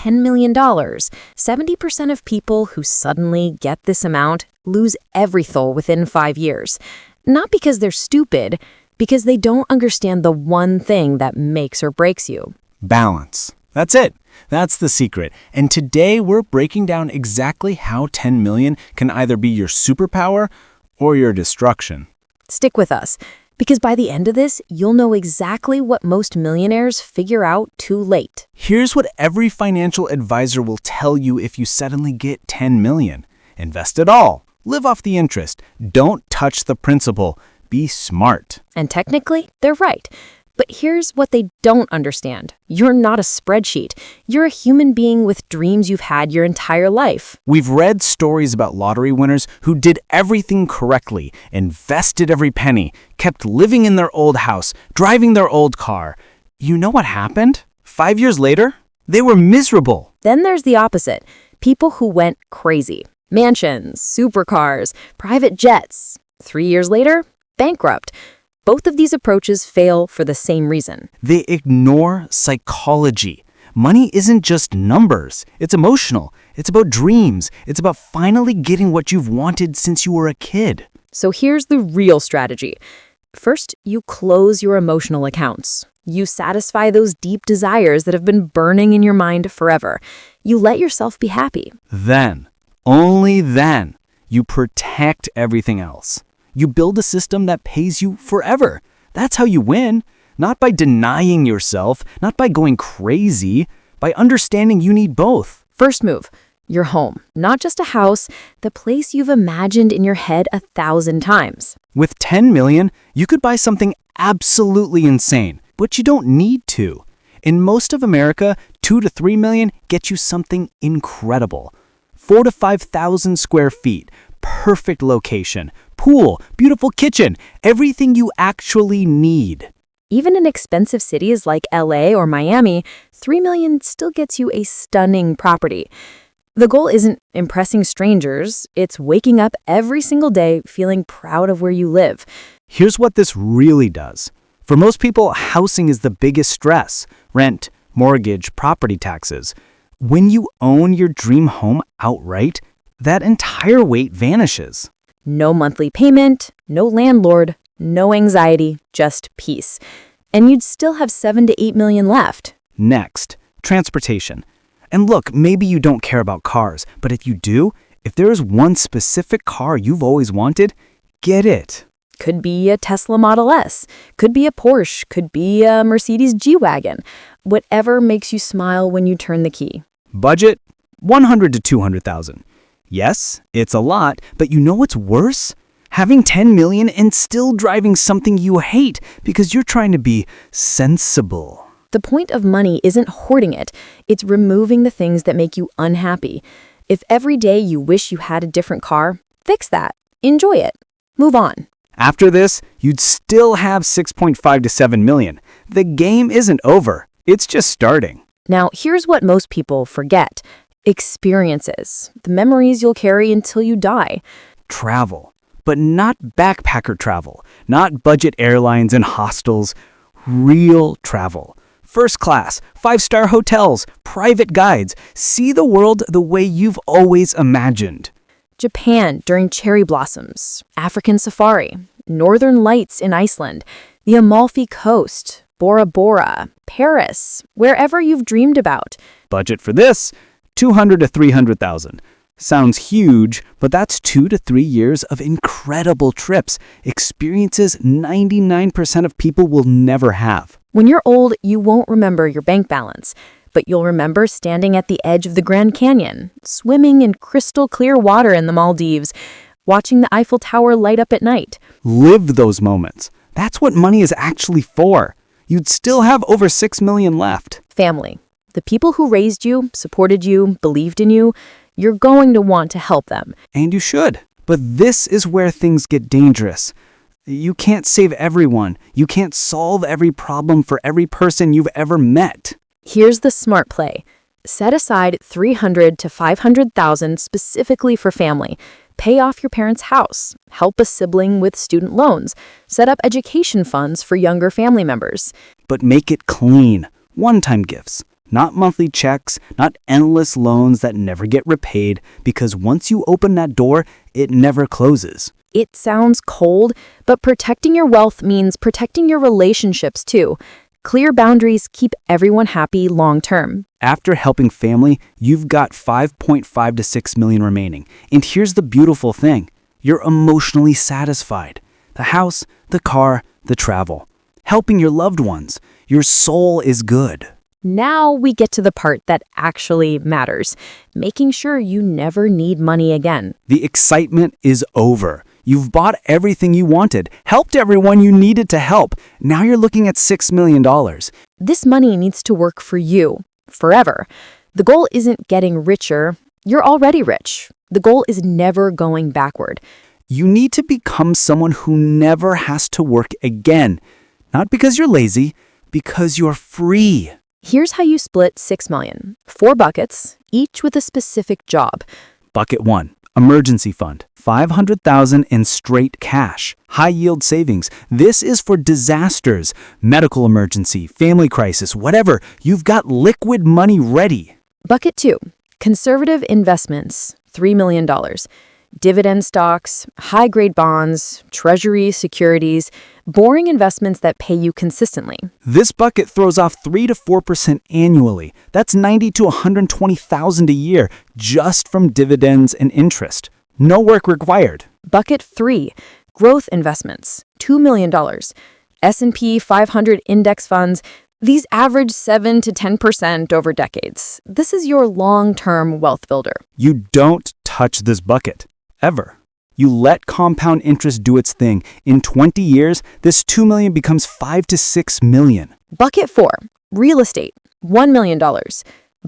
$10 million, 70% of people who suddenly get this amount lose everything within 5 years. Not because they're stupid, because they don't understand the one thing that makes or breaks you. Balance. That's it. That's the secret. And today we're breaking down exactly how 10 million can either be your superpower or your destruction. Stick with us, because by the end of this, you'll know exactly what most millionaires figure out too late. Here's what every financial advisor will tell you if you suddenly get 10 million. Invest it all. Live off the interest. Don't touch the principal. Be smart. And technically, they're right. But here's what they don't understand. You're not a spreadsheet. You're a human being with dreams you've had your entire life. We've read stories about lottery winners who did everything correctly, invested every penny, kept living in their old house, driving their old car. You know what happened? 5 years later, they were miserable. Then there's the opposite. People who went crazy. Mansions, supercars, private jets. 3 years later, bankrupt. Both of these approaches fail for the same reason. They ignore psychology. Money isn't just numbers. It's emotional. It's about dreams. It's about finally getting what you've wanted since you were a kid. So here's the real strategy. First, you close your emotional accounts. You satisfy those deep desires that have been burning in your mind forever. You let yourself be happy. Then, only then, you protect everything else. You build a system that pays you forever. That's how you win. Not by denying yourself, not by going crazy, by understanding you need both. First move, your home. Not just a house, the place you've imagined in your head 1,000 times. With 10 million, you could buy something absolutely insane, but you don't need to. In most of America, 2 to 3 million get you something incredible. 4 to 5,000 square feet, perfect location, pool, beautiful kitchen, everything you actually need. Even in expensive cities like LA or Miami, 3 million still gets you a stunning property. The goal isn't impressing strangers, it's waking up every single day feeling proud of where you live. Here's what this really does. For most people, housing is the biggest stress. Rent, mortgage, property taxes. When you own your dream home outright, that entire weight vanishes. No monthly payment, no landlord, no anxiety, just peace. And you'd still have 7 to 8 million left. Next, transportation. And look, maybe you don't care about cars, but if you do, if there is one specific car you've always wanted, get it. Could be a Tesla Model S, could be a Porsche, could be a Mercedes G-Wagon. Whatever makes you smile when you turn the key. Budget, 100 to 200,000. Yes, it's a lot, but you know what's worse? Having 10 million and still driving something you hate because you're trying to be sensible. The point of money isn't hoarding it. It's removing the things that make you unhappy. If every day you wish you had a different car, fix that. Enjoy it. Move on. After this, you'd still have 6.5 to 7 million. The game isn't over. It's just starting. Now, here's what most people forget. Experiences, the memories you'll carry until you die. Travel, but not backpacker travel, not budget airlines and hostels, real travel. First class, 5-star hotels, private guides. See the world the way you've always imagined. Japan during cherry blossoms, African safari, northern lights in Iceland, the Amalfi Coast, Bora Bora, Paris, wherever you've dreamed about. Budget for this? 200 to 300,000. Sounds huge, but that's 2 to 3 years of incredible trips, experiences 99% of people will never have. When you're old, you won't remember your bank balance, but you'll remember standing at the edge of the Grand Canyon, swimming in crystal clear water in the Maldives, watching the Eiffel Tower light up at night. Live those moments. That's what money is actually for. You'd still have over 6 million left. Family. The people who raised you, supported you, believed in you, you're going to want to help them. And you should. But this is where things get dangerous. You can't save everyone. You can't solve every problem for every person you've ever met. Here's the smart play. Set aside 300 to 500,000 specifically for family. Pay off your parents' house. Help a sibling with student loans. Set up education funds for younger family members. But make it clean. One-time gifts. Not monthly checks, not endless loans that never get repaid, because once you open that door, it never closes. It sounds cold, but protecting your wealth means protecting your relationships too. Clear boundaries keep everyone happy long term. After helping family, you've got 5.5 to 6 million remaining. And here's the beautiful thing. You're emotionally satisfied. The house, the car, the travel. Helping your loved ones. Your soul is good. Now we get to the part that actually matters, making sure you never need money again. The excitement is over. You've bought everything you wanted, helped everyone you needed to help. Now you're looking at $6 million. This money needs to work for you, forever. The goal isn't getting richer. You're already rich. The goal is never going backward. You need to become someone who never has to work again. Not because you're lazy, because you're free. Here's how you split $6 million. 4 buckets, each with a specific job. Bucket 1. Emergency fund, $500,000 in straight cash, high-yield savings. This is for disasters, medical emergency, family crisis, whatever. You've got liquid money ready. Bucket 2, conservative investments, $3 million. Dividend stocks, high-grade bonds, treasury securities, boring investments that pay you consistently. This bucket throws off 3 to 4% annually. That's $90,000 to $120,000 a year just from dividends and interest. No work required. Bucket 3, growth investments, $2 million. S&P 500 index funds, these average 7 to 10% over decades. This is your long-term wealth builder. You don't touch this bucket. Ever. You let compound interest do its thing. In 20 years, this $2 million becomes $5 to $6 million. Bucket 4, real estate, $1 million.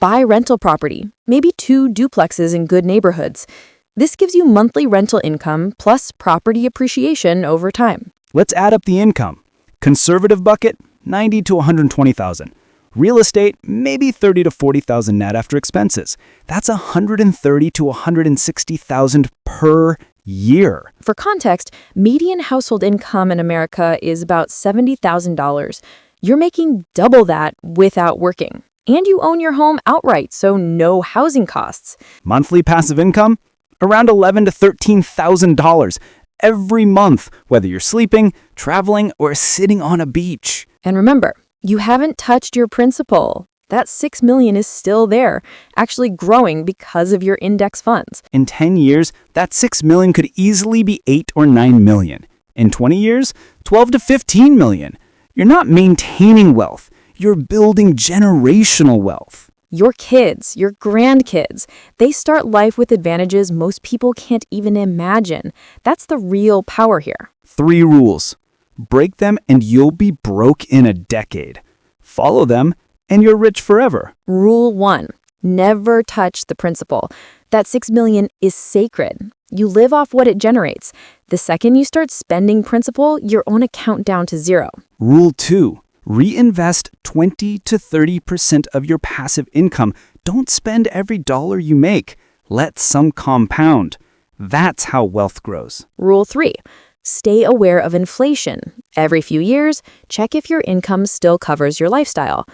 Buy rental property, maybe 2 duplexes in good neighborhoods. This gives you monthly rental income plus property appreciation over time. Let's add up the income. Conservative bucket, $90,000 to $120,000. Real estate, maybe $30,000 to $40,000 net after expenses. That's $130,000 to $160,000 per year. For context, median household income in America is about $70,000. You're making double that without working. And you own your home outright, so no housing costs. Monthly passive income, around $11,000 to $13,000 every month, whether you're sleeping, traveling, or sitting on a beach. And remember, you haven't touched your principal. That $6 million is still there, actually growing because of your index funds. In 10 years, that $6 million could easily be $8 or $9 million. In 20 years, $12 to $15 million. You're not maintaining wealth. You're building generational wealth. Your kids, your grandkids, they start life with advantages most people can't even imagine. That's the real power here. 3 rules. Break them and you'll be broke in a decade. Follow them and you're rich forever. Rule 1, never touch the principal. That $6 million is sacred. You live off what it generates. The second you start spending principal, you're on a countdown to zero. Rule 2, reinvest 20 to 30% of your passive income. Don't spend every dollar you make. Let some compound. That's how wealth grows. Rule 3, stay aware of inflation. Every few years, check if your income still covers your lifestyle.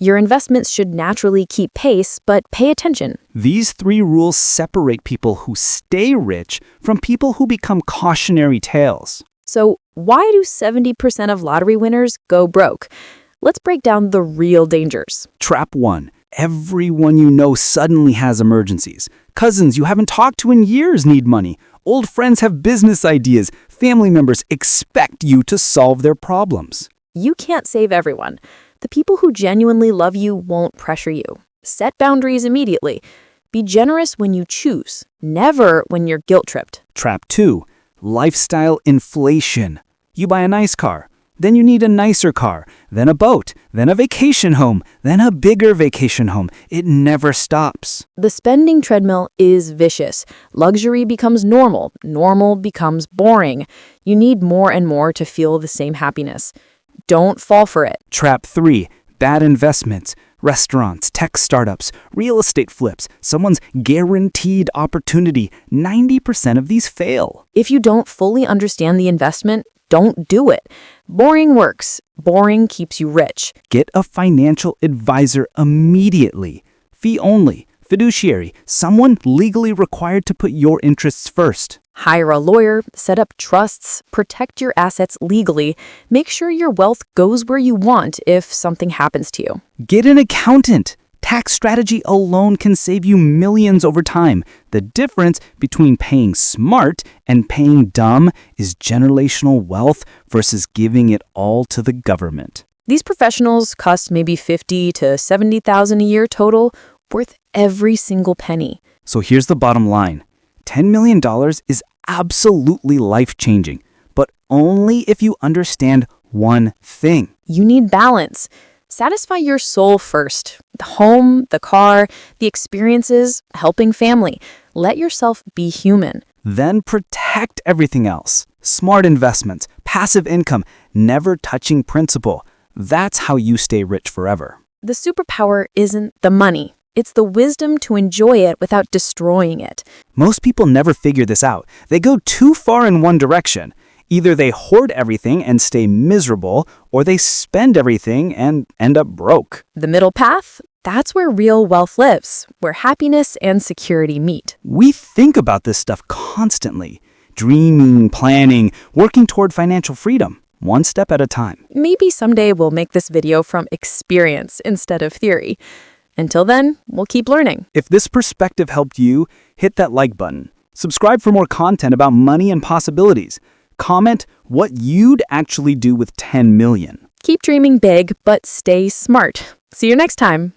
Your investments should naturally keep pace, but pay attention. These 3 rules separate people who stay rich from people who become cautionary tales. So why do 70% of lottery winners go broke? Let's break down the real dangers. Trap 1. Everyone you know suddenly has emergencies. Cousins you haven't talked to in years need money. Old friends have business ideas. Family members expect you to solve their problems. You can't save everyone. The people who genuinely love you won't pressure you. Set boundaries immediately. Be generous when you choose, never when you're guilt-tripped. Trap 2. Lifestyle inflation. You buy a nice car, then you need a nicer car, then a boat, then a vacation home, then a bigger vacation home. It never stops. The spending treadmill is vicious. Luxury becomes normal. Normal becomes boring. You need more and more to feel the same happiness. Don't fall for it. Trap 3. Bad investments. Restaurants, tech startups, real estate flips, someone's guaranteed opportunity. 90% of these fail. If you don't fully understand the investment, don't do it. Boring works. Boring keeps you rich. Get a financial advisor immediately. Fee only. Fiduciary. Someone legally required to put your interests first. Hire a lawyer, set up trusts, protect your assets legally, make sure your wealth goes where you want if something happens to you. Get an accountant. Tax strategy alone can save you millions over time. The difference between paying smart and paying dumb is generational wealth versus giving it all to the government. These professionals cost maybe $50,000 to $70,000 a year total, worth every single penny. So here's the bottom line. $10 million is absolutely life-changing, but only if you understand one thing. You need balance. Satisfy your soul first. The home, the car, the experiences, helping family. Let yourself be human. Then protect everything else. Smart investments, passive income, never touching principal. That's how you stay rich forever. The superpower isn't the money. It's the wisdom to enjoy it without destroying it. Most people never figure this out. They go too far in one direction. Either they hoard everything and stay miserable, or they spend everything and end up broke. The middle path? That's where real wealth lives, where happiness and security meet. We think about this stuff constantly. Dreaming, planning, working toward financial freedom, one step at a time. Maybe someday we'll make this video from experience instead of theory. Until then, we'll keep learning. If this perspective helped you, hit that like button. Subscribe for more content about money and possibilities. Comment what you'd actually do with 10 million. Keep dreaming big, but stay smart. See you next time.